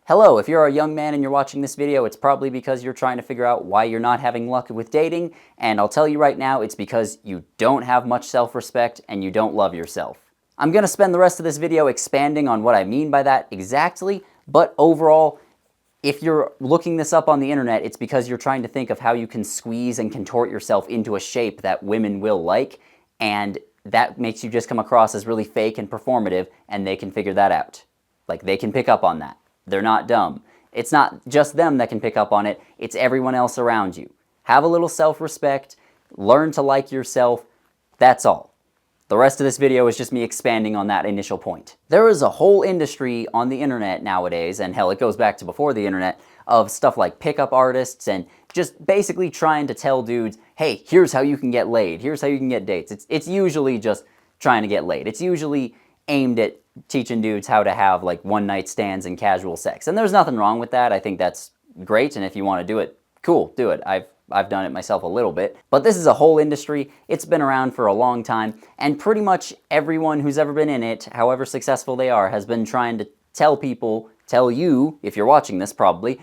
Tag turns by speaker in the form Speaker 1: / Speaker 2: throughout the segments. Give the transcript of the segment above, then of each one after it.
Speaker 1: Hello, if you're a young man and you're watching this video, it's probably because you're trying to figure out why you're not having luck with dating, and I'll tell you right now, it's because you don't have much self-respect and you don't love yourself. I'm going to spend the rest of this video expanding on what I mean by that exactly, but overall, if you're looking this up on the internet, it's because you're trying to think of how you can squeeze and contort yourself into a shape that women will like, and that makes you just come across as really fake and performative, and they can figure that out. Like, they can pick up on that. They're not dumb. It's not just them that can pick up on it, it's everyone else around you. Have a little self-respect, learn to like yourself, that's all. The rest of this video is just me expanding on that initial point. There is a whole industry on the internet nowadays, and hell, it goes back to before the internet, of stuff like pickup artists and just basically trying to tell dudes, hey, here's how you can get laid, here's how you can get dates. It's usually just trying to get laid. It's usually aimed at teaching dudes how to have like one-night stands and casual sex. And there's nothing wrong with that. I think that's great, and if you want to do it, cool, do it. I've done it myself a little bit. But this is a whole industry. It's been around for a long time, and pretty much everyone who's ever been in it, however successful they are, has been trying to tell people, tell you, if you're watching this probably,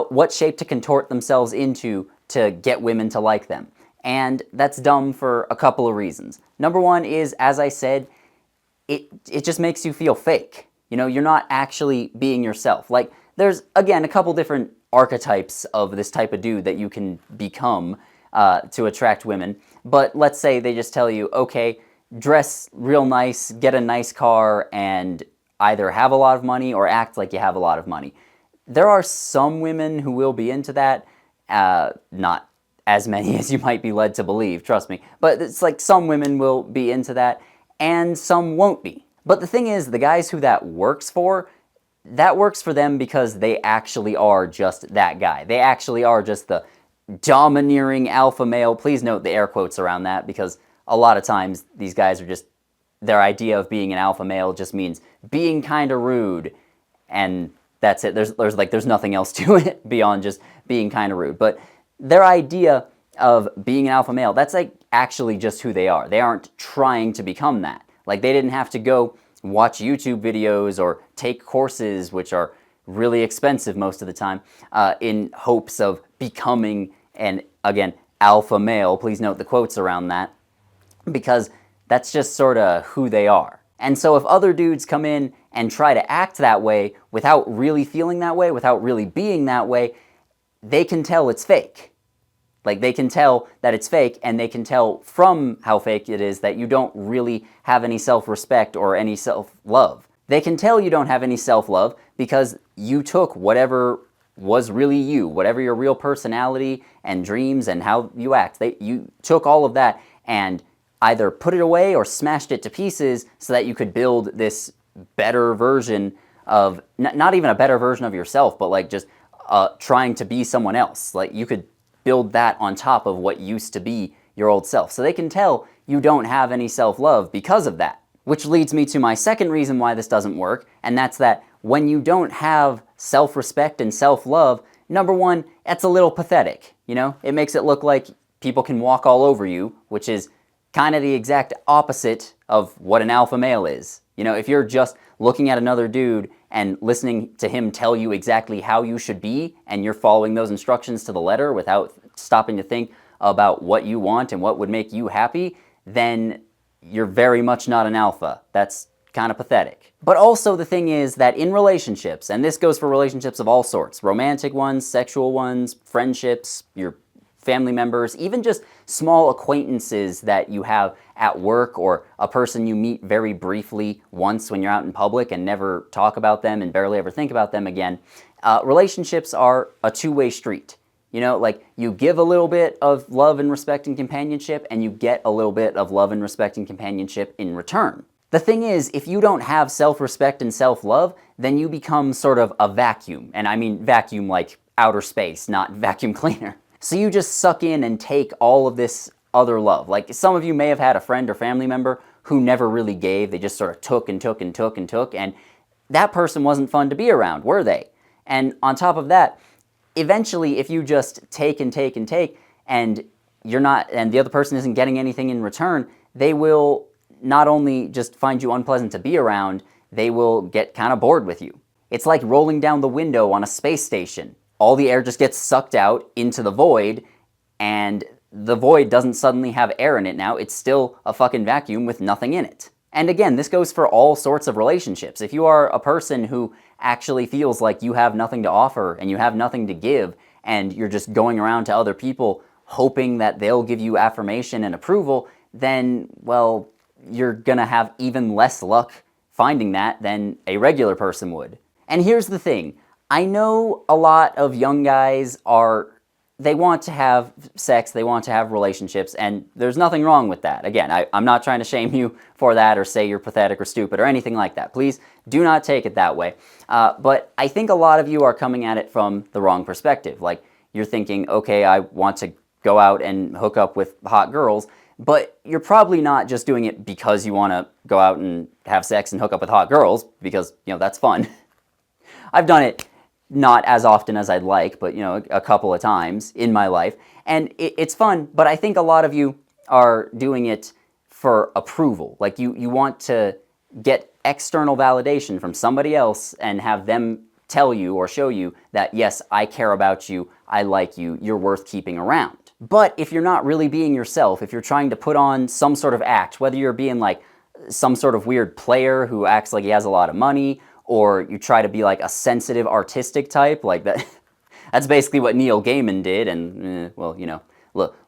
Speaker 1: what shape to contort themselves into to get women to like them. And that's dumb for a couple of reasons. Number one is, as I said, it just makes you feel fake. You know, you're not actually being yourself. Like, there's, again, a couple different archetypes of this type of dude that you can become to attract women. But let's say they just tell you, okay, dress real nice, get a nice car, and either have a lot of money or act like you have a lot of money. There are some women who will be into that, not as many as you might be led to believe, trust me. But it's like some women will be into that, and some won't be. But the thing is, the guys who that works for them because they actually are just that guy. They actually are just the domineering alpha male. Please note the air quotes around that, because a lot of times these guys are just, their idea of being an alpha male just means being kind of rude, and that's it. There's nothing else to it beyond just being kind of rude. But their idea of being an alpha male, that's like actually just who they are. They aren't trying to become that. Like, they didn't have to go watch YouTube videos or take courses, which are really expensive most of the time, in hopes of becoming an, again, alpha male. Please note the quotes around that, because that's just sort of who they are. And so if other dudes come in and try to act that way without really feeling that way, without really being that way, they can tell it's fake. Like, they can tell that it's fake, and they can tell from how fake it is that you don't really have any self-respect or any self-love. They can tell you don't have any self-love because you took whatever was really you, whatever your real personality and dreams and how you act. You took all of that and either put it away or smashed it to pieces so that you could build this better version of, not even a better version of yourself, but like just trying to be someone else. Like, you could build that on top of what used to be your old self. So they can tell you don't have any self-love because of that. Which leads me to my second reason why this doesn't work, and that's that when you don't have self-respect and self-love, number one, that's a little pathetic, you know? It makes it look like people can walk all over you, which is kind of the exact opposite of what an alpha male is. You know, if you're just looking at another dude and listening to him tell you exactly how you should be, and you're following those instructions to the letter without stopping to think about what you want and what would make you happy, then you're very much not an alpha. That's kind of pathetic. But also the thing is that in relationships, and this goes for relationships of all sorts, romantic ones, sexual ones, friendships, your family members, even just small acquaintances that you have at work, or a person you meet very briefly once when you're out in public and never talk about them and barely ever think about them again. Relationships are a two-way street. You know, like, you give a little bit of love and respect and companionship, and you get a little bit of love and respect and companionship in return. The thing is, if you don't have self-respect and self-love, then you become sort of a vacuum. And I mean vacuum like outer space, not vacuum cleaner. So you just suck in and take all of this other love. Like, some of you may have had a friend or family member who never really gave. They just sort of took and took and took and took, and that person wasn't fun to be around, were they? And on top of that, eventually, if you just take and take and take, and you're not, and the other person isn't getting anything in return, they will not only just find you unpleasant to be around, they will get kind of bored with you. It's like rolling down the window on a space station. All the air just gets sucked out into the void, and the void doesn't suddenly have air in it now. It's still a fucking vacuum with nothing in it. And again, this goes for all sorts of relationships. If you are a person who actually feels like you have nothing to offer and you have nothing to give, and you're just going around to other people hoping that they'll give you affirmation and approval, then, well, you're gonna have even less luck finding that than a regular person would. And here's the thing. I know a lot of young guys they want to have sex, they want to have relationships, and there's nothing wrong with that. Again, I'm not trying to shame you for that or say you're pathetic or stupid or anything like that. Please do not take it that way. But I think a lot of you are coming at it from the wrong perspective. Like, you're thinking, okay, I want to go out and hook up with hot girls, but you're probably not just doing it because you want to go out and have sex and hook up with hot girls, because, that's fun. I've done it not as often as I'd like, but, a couple of times in my life. And it's fun, but I think a lot of you are doing it for approval. Like, you want to get external validation from somebody else and have them tell you or show you that, yes, I care about you, I like you, you're worth keeping around. But if you're not really being yourself, if you're trying to put on some sort of act, whether you're being like some sort of weird player who acts like he has a lot of money, or you try to be like a sensitive artistic type, like that. That's basically what Neil Gaiman did, and well,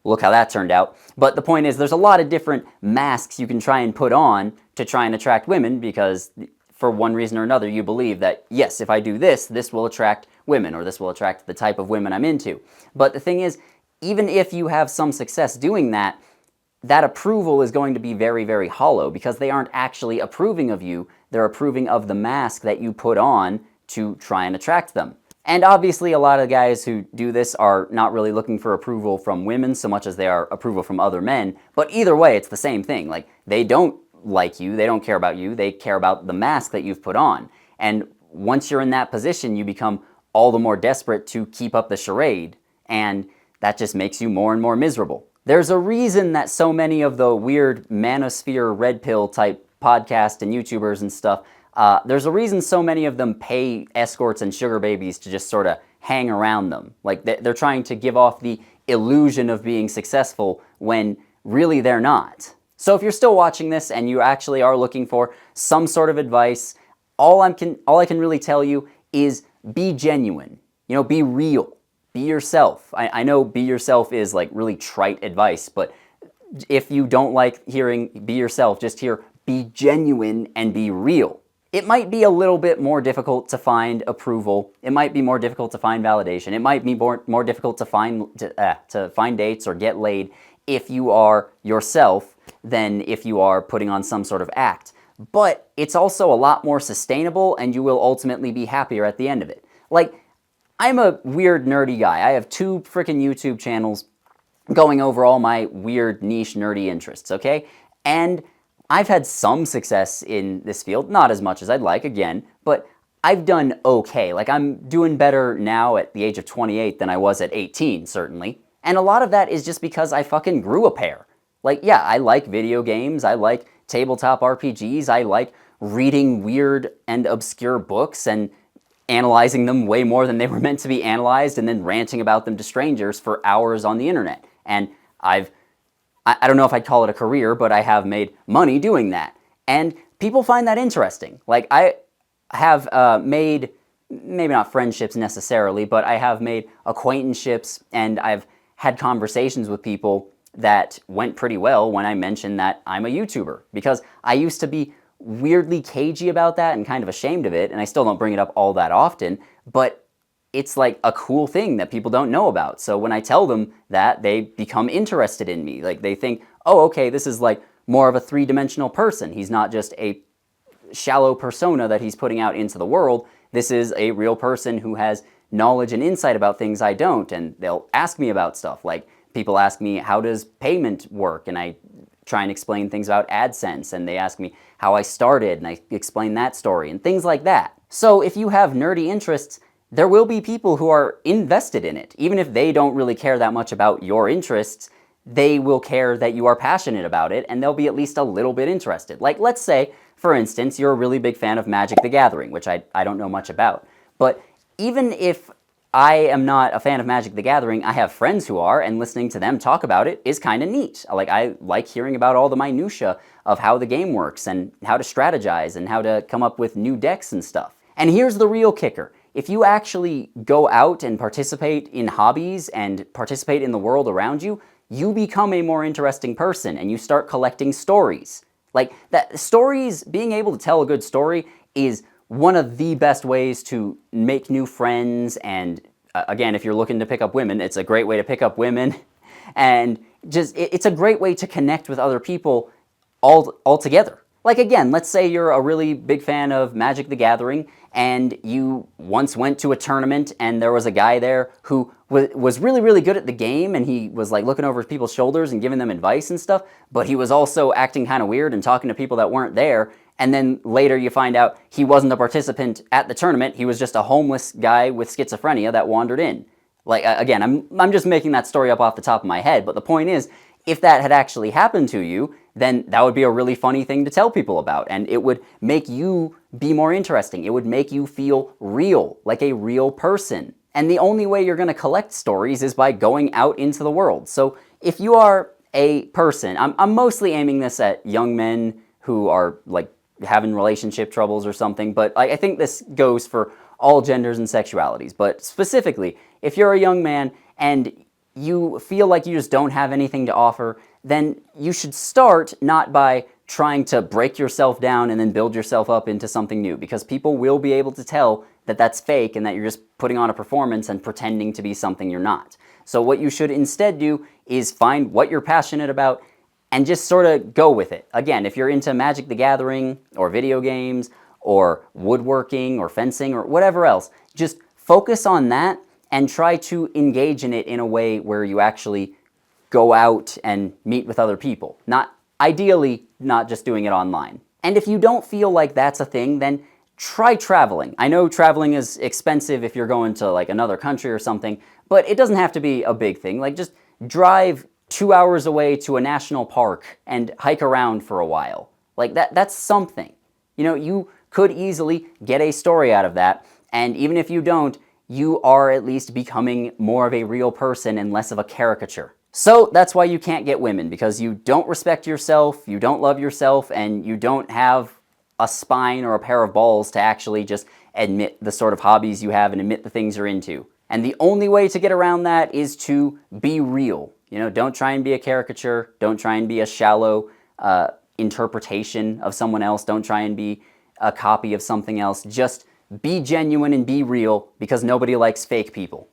Speaker 1: look how that turned out. But the point is, there's a lot of different masks you can try and put on to try and attract women, because for one reason or another, you believe that, yes, if I do this, this will attract women, or this will attract the type of women I'm into. But the thing is, even if you have some success doing that, that approval is going to be very, very hollow, because they aren't actually approving of you. They're approving of the mask that you put on to try and attract them. And obviously, a lot of guys who do this are not really looking for approval from women so much as they are approval from other men. But either way, it's the same thing. Like, they don't like you, they don't care about you, they care about the mask that you've put on. And once you're in that position, you become all the more desperate to keep up the charade, and that just makes you more and more miserable. There's a reason that so many of the weird manosphere red pill type podcasts and YouTubers and stuff, there's a reason so many of them pay escorts and sugar babies to just sort of hang around them. Like, they're trying to give off the illusion of being successful when really they're not. So if you're still watching this and you actually are looking for some sort of advice, all I can really tell you is be genuine. Be real. Be yourself. I know be yourself is like really trite advice, but if you don't like hearing be yourself, just hear be genuine and be real. It might be a little bit more difficult to find approval. It might be more difficult to find validation. It might be more difficult to find dates or get laid if you are yourself than if you are putting on some sort of act. But it's also a lot more sustainable, and you will ultimately be happier at the end of it. Like, I'm a weird, nerdy guy. I have 2 freaking YouTube channels going over all my weird, niche, nerdy interests, okay? And I've had some success in this field, not as much as I'd like, again, but I've done okay. Like, I'm doing better now at the age of 28 than I was at 18, certainly. And a lot of that is just because I fucking grew a pair. Like, yeah, I like video games, I like tabletop RPGs, I like reading weird and obscure books and analyzing them way more than they were meant to be analyzed, and then ranting about them to strangers for hours on the internet. And I don't know if I'd call it a career, but I have made money doing that. And people find that interesting. Like, I have made, maybe not friendships necessarily, but I have made acquaintanceships, and I've had conversations with people that went pretty well when I mentioned that I'm a YouTuber. Because I used to be weirdly cagey about that and kind of ashamed of it, and I still don't bring it up all that often, but it's like a cool thing that people don't know about. So when I tell them that, they become interested in me. Like, they think, oh, okay, this is like more of a 3-dimensional person. He's not just a shallow persona that he's putting out into the world. This is a real person who has knowledge and insight about things I don't, and they'll ask me about stuff. Like, people ask me, how does payment work? And I try and explain things about AdSense, and they ask me how I started, and I explain that story, and things like that. So if you have nerdy interests, there will be people who are invested in it. Even if they don't really care that much about your interests, they will care that you are passionate about it, and they'll be at least a little bit interested. Like, let's say, for instance, you're a really big fan of Magic the Gathering, which I don't know much about. But even if I am not a fan of Magic the Gathering, I have friends who are, and listening to them talk about it is kind of neat. Like, I like hearing about all the minutia of how the game works and how to strategize and how to come up with new decks and stuff. And here's the real kicker. If you actually go out and participate in hobbies and participate in the world around you, you become a more interesting person and you start collecting stories. Like, that stories, being able to tell a good story is one of the best ways to make new friends, and again, if you're looking to pick up women, it's a great way to pick up women, and just, it's a great way to connect with other people all together. Like, again, let's say you're a really big fan of Magic the Gathering, and you once went to a tournament, and there was a guy there who was really, really good at the game, and he was like looking over people's shoulders and giving them advice and stuff, but he was also acting kind of weird and talking to people that weren't there, and then later you find out he wasn't a participant at the tournament, he was just a homeless guy with schizophrenia that wandered in. Like, again, I'm just making that story up off the top of my head, but the point is, if that had actually happened to you, then that would be a really funny thing to tell people about, and it would make you be more interesting. It would make you feel real, like a real person. And the only way you're going to collect stories is by going out into the world. So if you are a person, I'm mostly aiming this at young men who are like having relationship troubles or something, but I think this goes for all genders and sexualities. But specifically, if you're a young man and you feel like you just don't have anything to offer, then you should start not by trying to break yourself down and then build yourself up into something new, because people will be able to tell that that's fake and that you're just putting on a performance and pretending to be something you're not. So what you should instead do is find what you're passionate about and just sort of go with it. Again, if you're into Magic the Gathering or video games or woodworking or fencing or whatever else, just focus on that and try to engage in it in a way where you actually go out and meet with other people. Ideally, not just doing it online. And if you don't feel like that's a thing, then try traveling. I know traveling is expensive if you're going to like another country or something, but it doesn't have to be a big thing. Like, just drive 2 hours away to a national park and hike around for a while. Like, that's something. You know, you could easily get a story out of that, and even if you don't, you are at least becoming more of a real person and less of a caricature. So that's why you can't get women, because you don't respect yourself, you don't love yourself, and you don't have a spine or a pair of balls to actually just admit the sort of hobbies you have and admit the things you're into. And the only way to get around that is to be real. You know, don't try and be a caricature, don't try and be a shallow interpretation of someone else, don't try and be a copy of something else. Just be genuine and be real, because nobody likes fake people.